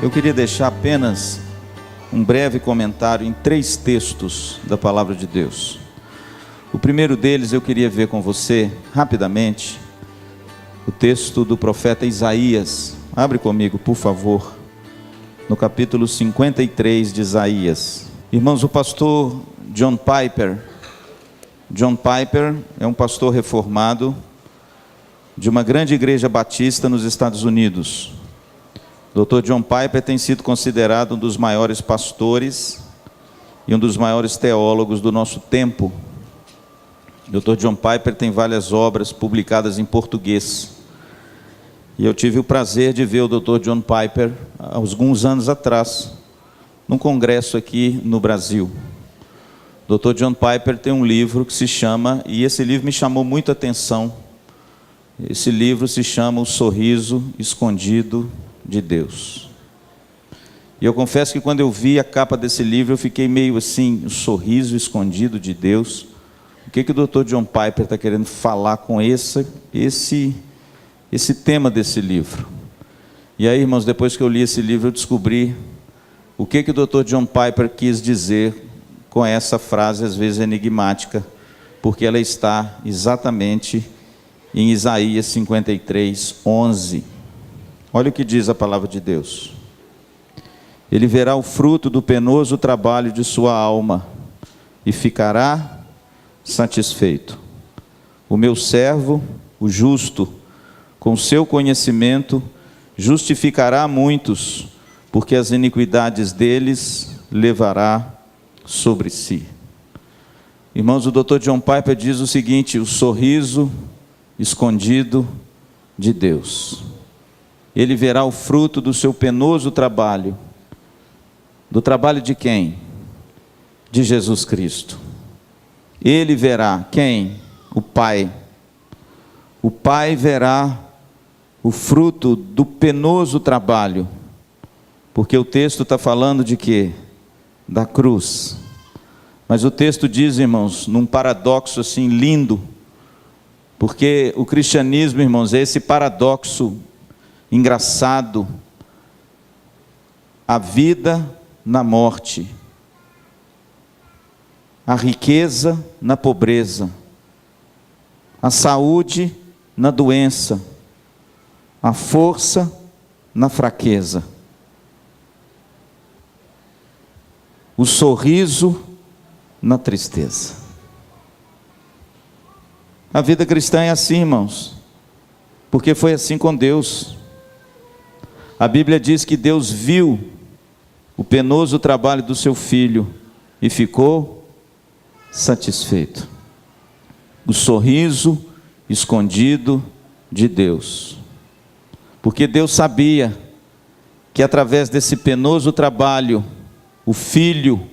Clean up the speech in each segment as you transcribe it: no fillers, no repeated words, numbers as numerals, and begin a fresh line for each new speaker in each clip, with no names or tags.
Eu queria deixar apenas um breve comentário em 3 textos da Palavra de Deus. O primeiro deles eu queria ver com você, rapidamente, o texto do profeta Isaías. Abre comigo, por favor, no capítulo 53 de Isaías. Irmãos, o pastor John Piper é um pastor reformado de uma grande igreja batista nos Estados Unidos. Dr. John Piper tem sido considerado um dos maiores pastores e um dos maiores teólogos do nosso tempo. Dr. John Piper tem várias obras publicadas em português. E eu tive o prazer de ver o Dr. John Piper há alguns anos atrás, num congresso aqui no Brasil. Dr. John Piper tem um livro que se chama, e esse livro me chamou muita atenção, esse livro se chama O Sorriso Escondido de Deus. E eu confesso que quando eu vi a capa desse livro, eu fiquei meio assim, o sorriso escondido de Deus. O que o Dr. John Piper está querendo falar com esse tema desse livro? E aí, irmãos, depois que eu li esse livro, eu descobri o que o Dr. John Piper quis dizer com essa frase, às vezes enigmática, porque ela está exatamente em Isaías 53, 11. Olha o que diz a palavra de Deus. Ele verá o fruto do penoso trabalho de sua alma e ficará satisfeito. O meu servo, o justo, com seu conhecimento, justificará muitos, porque as iniquidades deles levará sobre si. Irmãos, o Dr. John Piper diz o seguinte: o sorriso escondido de Deus. Ele verá o fruto do seu penoso trabalho. Do trabalho de quem? De Jesus Cristo. Ele verá quem? O Pai. O Pai verá o fruto do penoso trabalho. Porque o texto está falando de quê? Da cruz. Mas o texto diz, irmãos, num paradoxo assim lindo, porque o cristianismo, irmãos, é esse paradoxo engraçado: a vida na morte, a riqueza na pobreza, a saúde na doença, a força na fraqueza, o sorriso na tristeza. A vida cristã é assim, irmãos, porque foi assim com Deus. A Bíblia diz que Deus viu o penoso trabalho do seu filho e ficou satisfeito. O sorriso escondido de Deus. Porque Deus sabia que através desse penoso trabalho, o filho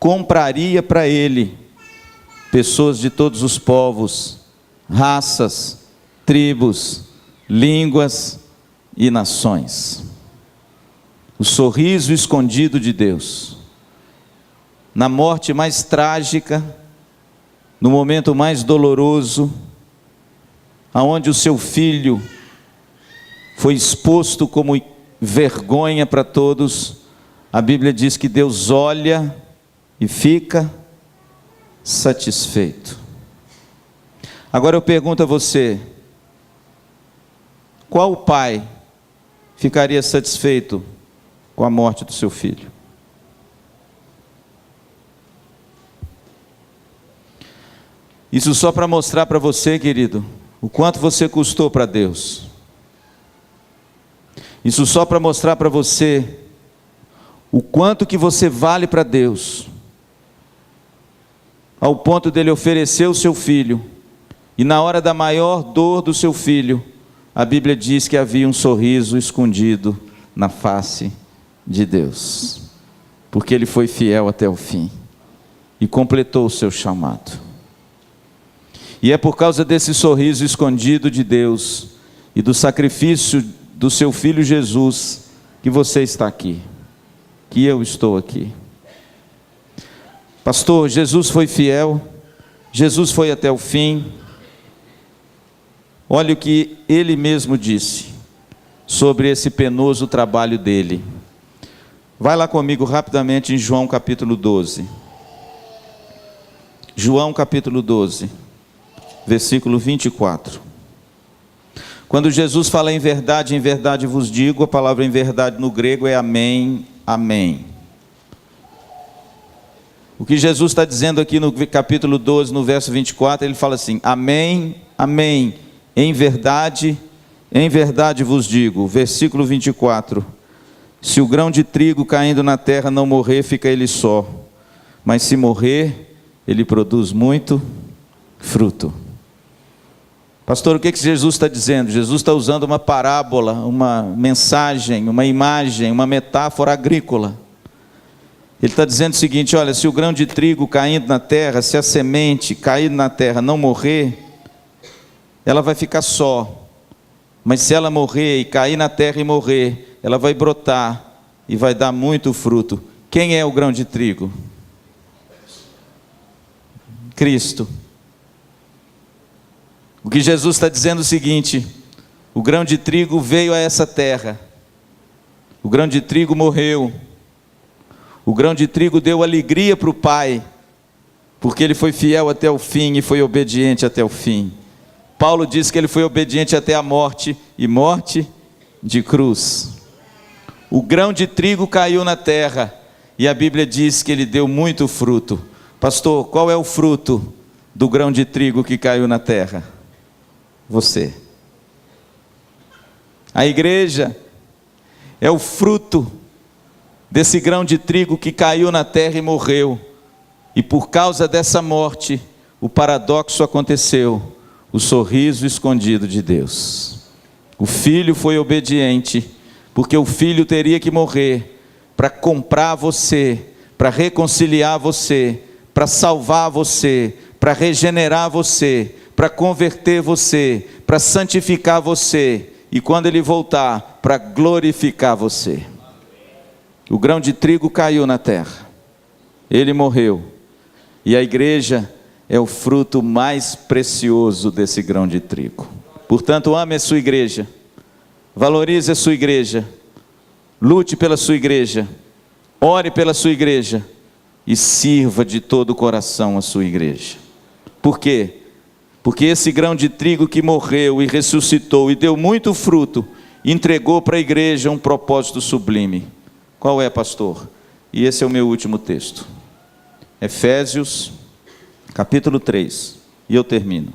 compraria para ele pessoas de todos os povos, raças, tribos, línguas e nações. O sorriso escondido de Deus. Na morte mais trágica, no momento mais doloroso, aonde o seu filho foi exposto como vergonha para todos, a Bíblia diz que Deus olha e fica satisfeito. Agora eu pergunto a você: qual pai ficaria satisfeito com a morte do seu filho? Isso só para mostrar para você, querido, o quanto você custou para Deus. Isso só para mostrar para você o quanto que você vale para Deus, ao ponto dele oferecer o seu filho, e na hora da maior dor do seu filho, a Bíblia diz que havia um sorriso escondido na face de Deus, porque ele foi fiel até o fim e completou o seu chamado. E é por causa desse sorriso escondido de Deus e do sacrifício do seu filho Jesus que você está aqui, que eu estou aqui. Pastor, Jesus foi fiel, Jesus foi até o fim. Olha o que ele mesmo disse: sobre esse penoso trabalho dele. Vai lá comigo rapidamente em João capítulo 12. João capítulo 12, versículo 24. Quando Jesus fala em verdade vos digo, a palavra em verdade no grego é amém, amém. O que Jesus está dizendo aqui no capítulo 12, no verso 24, ele fala assim: amém, amém, em verdade vos digo. Versículo 24: se o grão de trigo caindo na terra não morrer, fica ele só, mas se morrer, ele produz muito fruto. Pastor, o que Jesus está dizendo? Jesus está usando uma parábola, uma mensagem, uma imagem, uma metáfora agrícola. Ele está dizendo o seguinte: olha, se o grão de trigo caindo na terra, se a semente cair na terra não morrer, ela vai ficar só. Mas se ela morrer e cair na terra e morrer, ela vai brotar e vai dar muito fruto. Quem é o grão de trigo? Cristo. O que Jesus está dizendo é o seguinte: o grão de trigo veio a essa terra, o grão de trigo morreu, o grão de trigo deu alegria para o Pai, porque ele foi fiel até o fim e foi obediente até o fim. Paulo diz que ele foi obediente até a morte, e morte de cruz. O grão de trigo caiu na terra, e a Bíblia diz que ele deu muito fruto. Pastor, qual é o fruto do grão de trigo que caiu na terra? Você. A igreja é o fruto desse grão de trigo que caiu na terra e morreu. E por causa dessa morte, o paradoxo aconteceu: o sorriso escondido de Deus. O filho foi obediente, porque o filho teria que morrer para comprar você, para reconciliar você, para salvar você, para regenerar você, para converter você, para santificar você, e quando ele voltar, para glorificar você. O grão de trigo caiu na terra, ele morreu, e a igreja é o fruto mais precioso desse grão de trigo. Portanto, ame a sua igreja, valorize a sua igreja, lute pela sua igreja, ore pela sua igreja, e sirva de todo o coração a sua igreja. Por quê? Porque esse grão de trigo que morreu e ressuscitou e deu muito fruto, entregou para a igreja um propósito sublime. Qual é, pastor? E esse é o meu último texto. Efésios, capítulo 3. E eu termino.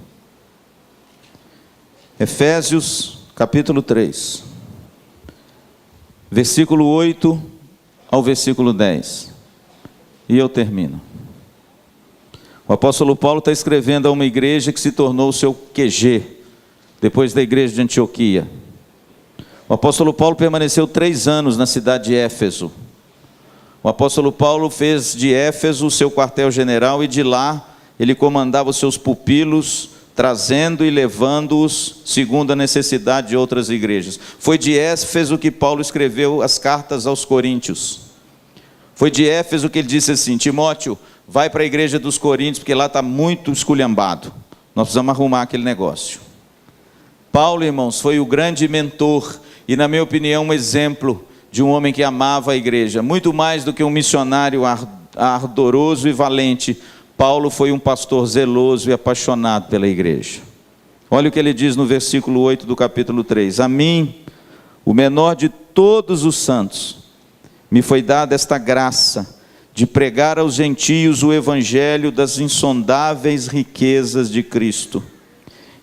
Efésios, capítulo 3. Versículo 8 ao versículo 10. E eu termino. O apóstolo Paulo está escrevendo a uma igreja que se tornou o seu QG, depois da igreja de Antioquia. O apóstolo Paulo permaneceu 3 anos na cidade de Éfeso. O apóstolo Paulo fez de Éfeso o seu quartel-general, e de lá ele comandava os seus pupilos, trazendo e levando-os segundo a necessidade de outras igrejas. Foi de Éfeso que Paulo escreveu as cartas aos Coríntios. Foi de Éfeso que ele disse assim: Timóteo, vai para a igreja dos Coríntios, porque lá está muito esculhambado. Nós precisamos arrumar aquele negócio. Paulo, irmãos, foi o grande mentor e, na minha opinião, um exemplo de um homem que amava a igreja. Muito mais do que um missionário ardoroso e valente, Paulo foi um pastor zeloso e apaixonado pela igreja. Olha o que ele diz no versículo 8 do capítulo 3. A mim, o menor de todos os santos, me foi dada esta graça de pregar aos gentios o evangelho das insondáveis riquezas de Cristo,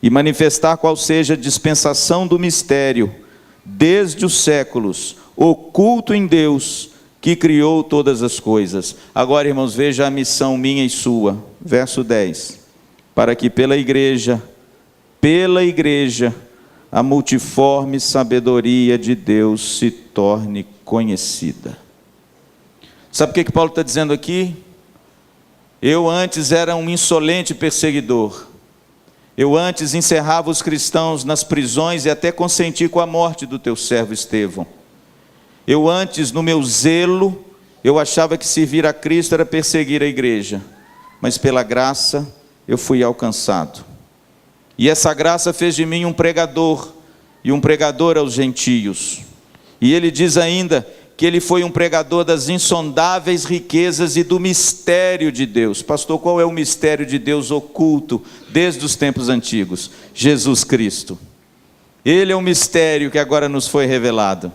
e manifestar qual seja a dispensação do mistério, desde os séculos, oculto em Deus, que criou todas as coisas. Agora, irmãos, veja a missão minha e sua, verso 10, para que pela igreja, a multiforme sabedoria de Deus se torne conhecida. Sabe o que Paulo está dizendo aqui? Eu antes era um insolente perseguidor. Eu antes encerrava os cristãos nas prisões e até consenti com a morte do teu servo Estevão. Eu antes, no meu zelo, eu achava que servir a Cristo era perseguir a igreja. Mas pela graça eu fui alcançado. E essa graça fez de mim um pregador, e um pregador aos gentios. E ele diz ainda que ele foi um pregador das insondáveis riquezas e do mistério de Deus. Pastor, qual é o mistério de Deus oculto desde os tempos antigos? Jesus Cristo. Ele é um mistério que agora nos foi revelado.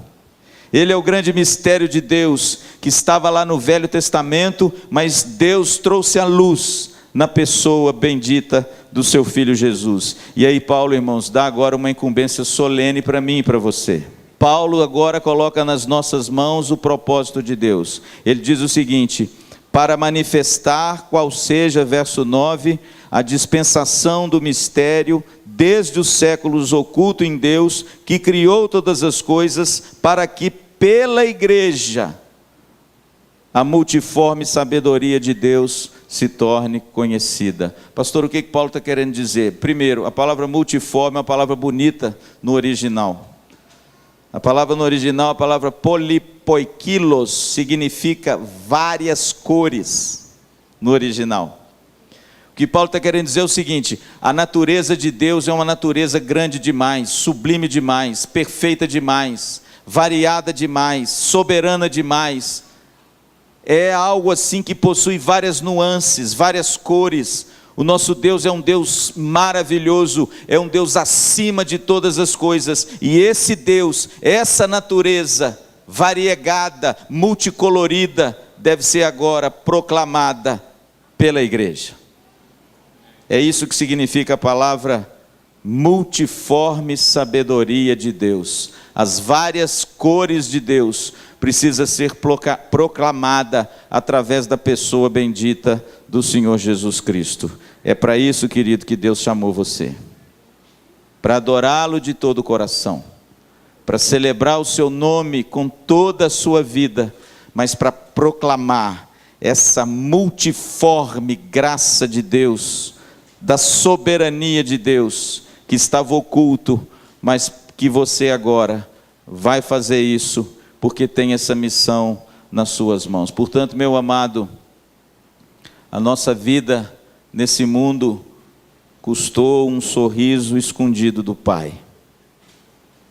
Ele é o grande mistério de Deus, que estava lá no Velho Testamento, mas Deus trouxe à luz na pessoa bendita do seu Filho Jesus. E aí Paulo, irmãos, dá agora uma incumbência solene para mim e para você. Paulo agora coloca nas nossas mãos o propósito de Deus. Ele diz o seguinte: para manifestar qual seja, verso 9, a dispensação do mistério, desde os séculos oculto em Deus, que criou todas as coisas, para que pela igreja a multiforme sabedoria de Deus se torne conhecida. Pastor, o que Paulo está querendo dizer? Primeiro, a palavra multiforme é uma palavra bonita no original. A palavra no original, a palavra polipoikilos, significa várias cores no original. O que Paulo está querendo dizer é o seguinte: a natureza de Deus é uma natureza grande demais, sublime demais, perfeita demais, variada demais, soberana demais. É algo assim que possui várias nuances, várias cores. O nosso Deus é um Deus maravilhoso, é um Deus acima de todas as coisas. E esse Deus, essa natureza variegada, multicolorida, deve ser agora proclamada pela igreja. É isso que significa a palavra multiforme sabedoria de Deus. As várias cores de Deus precisa ser proclamada através da pessoa bendita do Senhor Jesus Cristo. É para isso, querido, que Deus chamou você. Para adorá-lo de todo o coração, para celebrar o seu nome com toda a sua vida, mas para proclamar essa multiforme graça de Deus, da soberania de Deus, que estava oculto, mas que você agora vai fazer isso, porque tem essa missão nas suas mãos. Portanto, meu amado, a nossa vida nesse mundo custou um sorriso escondido do Pai.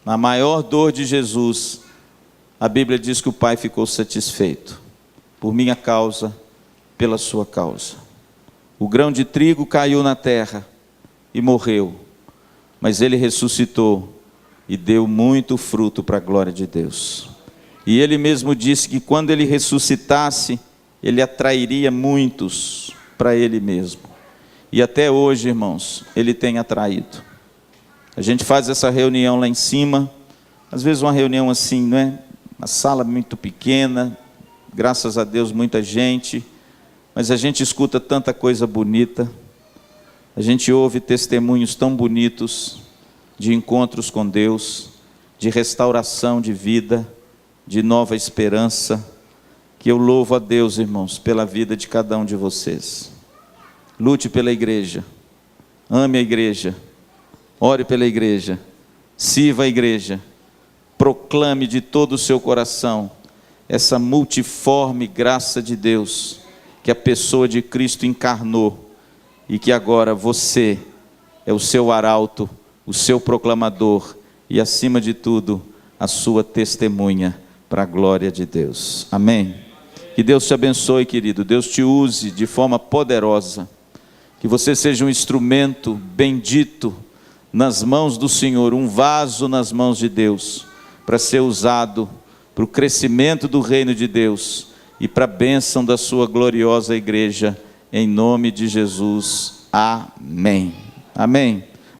Na maior dor de Jesus, a Bíblia diz que o Pai ficou satisfeito, por minha causa, pela sua causa. O grão de trigo caiu na terra e morreu, mas ele ressuscitou e deu muito fruto para a glória de Deus. E ele mesmo disse que quando ele ressuscitasse, ele atrairia muitos para ele mesmo. E até hoje, irmãos, ele tem atraído. A gente faz essa reunião lá em cima, às vezes uma reunião assim, não é? Uma sala muito pequena, graças a Deus muita gente, mas a gente escuta tanta coisa bonita, a gente ouve testemunhos tão bonitos de encontros com Deus, de restauração de vida, de nova esperança, que eu louvo a Deus, irmãos, pela vida de cada um de vocês. Lute pela igreja, ame a igreja, ore pela igreja, sirva a igreja, proclame de todo o seu coração essa multiforme graça de Deus, que a pessoa de Cristo encarnou, e que agora você é o seu arauto, o seu proclamador, e acima de tudo, a sua testemunha, para a glória de Deus. Amém? Que Deus te abençoe, querido, Deus te use de forma poderosa, que você seja um instrumento bendito nas mãos do Senhor, um vaso nas mãos de Deus, para ser usado para o crescimento do reino de Deus e para a bênção da sua gloriosa igreja, em nome de Jesus. Amém. Amém.